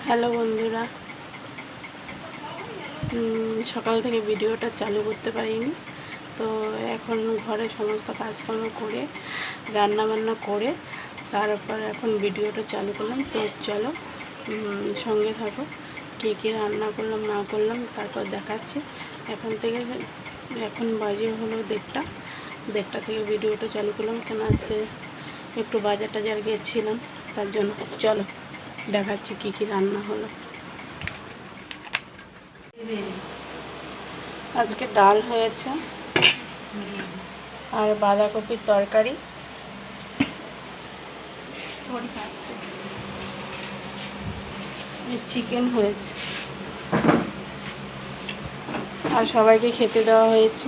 Hello বন্ধুরা, সকাল থেকে ভিডিওটা চালু করতে পারিনি। তো এখন ঘরে সমস্ত কাজকর্ম করে রান্নাবান্না করে তারপর এখন ভিডিওটা চালু করলাম। তো চলো সঙ্গে থাকো, কী কী রান্না করলাম না করলাম তারপর দেখাচ্ছি। এখন বাজে হলো 1:30 থেকে ভিডিওটা চালু করলাম, কেন আজকে একটু বাজার টাজার গিয়েছিলাম, তার জন্য। চলো দেখাচ্ছি কী কী রান্না হলো। আজকে ডাল হয়েছে আর বাঁধাকপির তরকারি, চিকেন হয়েছে আর সবাইকে খেতে দেওয়া হয়েছে।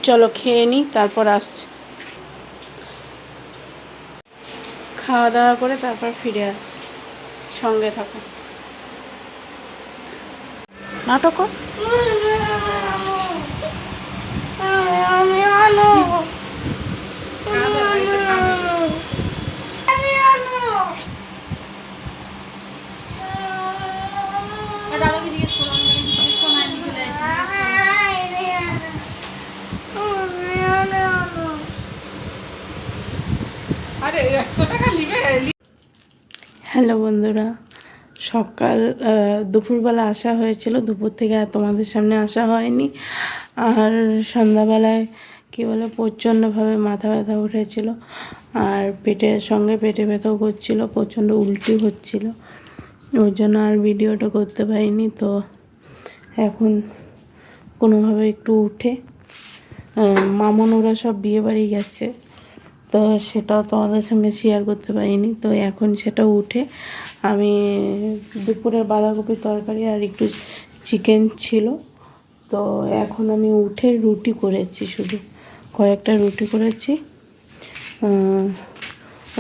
চলো খেয়ে নিই, তারপর আসছি। খাওয়া দাওয়া করে তারপর ফিরে আসছি, সঙ্গে থাকো। নাটক হ্যালো বন্ধুরা, সকাল দুপুরবেলা আসা হয়েছিল, দুপুর থেকে আর তোমাদের সামনে আসা হয়নি। আর সন্ধ্যাবেলায় কী বলে প্রচণ্ডভাবে মাথা ব্যথা উঠেছিল আর পেটে ব্যথাও করছিল, প্রচণ্ড উল্টি হচ্ছিল, ওই জন্য আর ভিডিওটা করতে পারিনি। তো এখন কোনোভাবে একটু উঠে মামন ওরা সব বিয়ে বাড়ি গেছে, তো সেটাও তোমাদের সঙ্গে শেয়ার করতে পারিনি। তো এখন সেটা উঠে আমি দুপুরের বাঁধাকপির তরকারি আর একটু চিকেন ছিল, তো এখন আমি উঠে রুটি করেছি, শুধু কয়েকটা রুটি করেছি।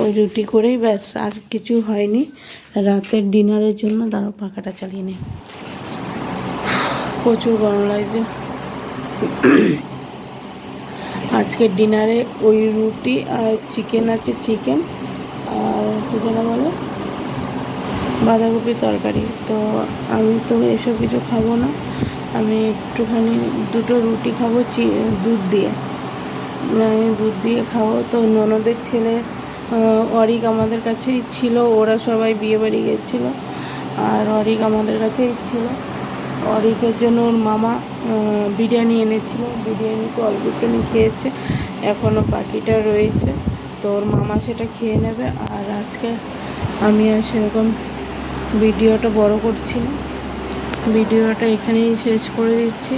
ওই রুটি করেই ব্যাস, আর কিছু হয়নি। রাতের ডিনারের জন্য দাঁড়াও পাখাটা চালিয়ে নেই, প্রচুর গরম লাগছে। আজকের ডিনারে ওই রুটি আর চিকেন আছে, চিকেন আর কী যেন বলো বাঁধাকপির তরকারি। তো আমি তো এসব কিছু খাবো না, আমি একটুখানি দুটো রুটি খাবো দুধ দিয়ে, আমি দুধ দিয়ে খাবো। তো ননদের ছেলে অরিক আমাদের কাছেই ছিল, ওরা সবাই বিয়ে বাড়ি গেছিলো আর অরিক আমাদের কাছেই ছিল। অরিকের জন্য ওর মামা বিরিয়ানি এনেছিল, বিরিয়ানি তো অল্পখানি খেয়েছে, এখনও বাকিটা রয়েছে, তো ওর মামা সেটা খেয়ে নেবে। আর আজকে আমি আর সেরকম ভিডিওটা বড় করছি না, ভিডিওটা এখানেই শেষ করে দিচ্ছি।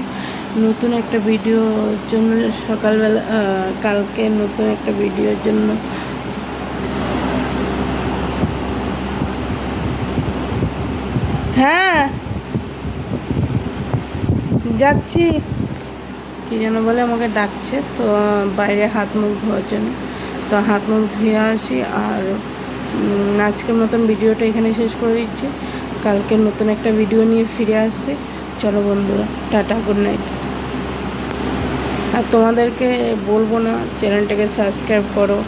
নতুন একটা ভিডিওর জন্য সকালবেলা কালকে নতুন একটা ভিডিওর জন্য হ্যাঁ যাচ্ছি, কী যেন বলে আমাকে ডাকছে, তো বাইরে হাত মুখ ধোয়ার জন্য, তো হাত মুখ ধুয়ে আসি। আর আজকের মতন ভিডিওটা এখানে শেষ করে দিচ্ছি, কালকে নতুন একটা ভিডিও নিয়ে ফিরে আসছি। চলো বন্ধুরা, টাটা, গুড নাইট। আর তোমাদেরকে বলবো না চ্যানেলটাকে সাবস্ক্রাইব করো,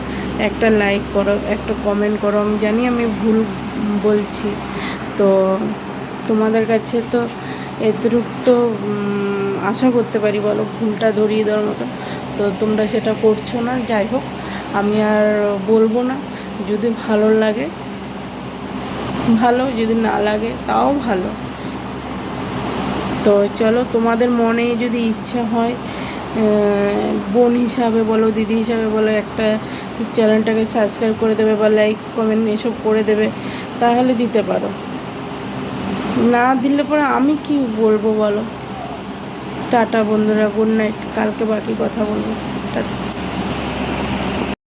একটা লাইক করো, একটা কমেন্ট করো। আমি জানি আমি ভুল বলছি, তো তোমাদের কাছে তো এতটুকু তো আশা করতে পারি, বলো, ভুলটা ধরিয়ে দেওয়ার মতো, তো তোমরা সেটা করছো না। যাই হোক, আমি আর বলবো না। যদি ভালো লাগে ভালো, যদি না লাগে তাও ভালো। তো চলো, তোমাদের মনে যদি ইচ্ছা হয় বোন হিসাবে বলো, দিদি হিসাবে বলো, একটা চ্যানেলটাকে সাবস্ক্রাইব করে দেবে বা লাইক কমেন্ট এসব করে দেবে, তাহলে দিতে পারো। না দিলে পরে আমি কি বলবো বলো। টাটা বন্ধুরা, গুড নাইট, কালকে বাকি কথা বলবো। টাটা।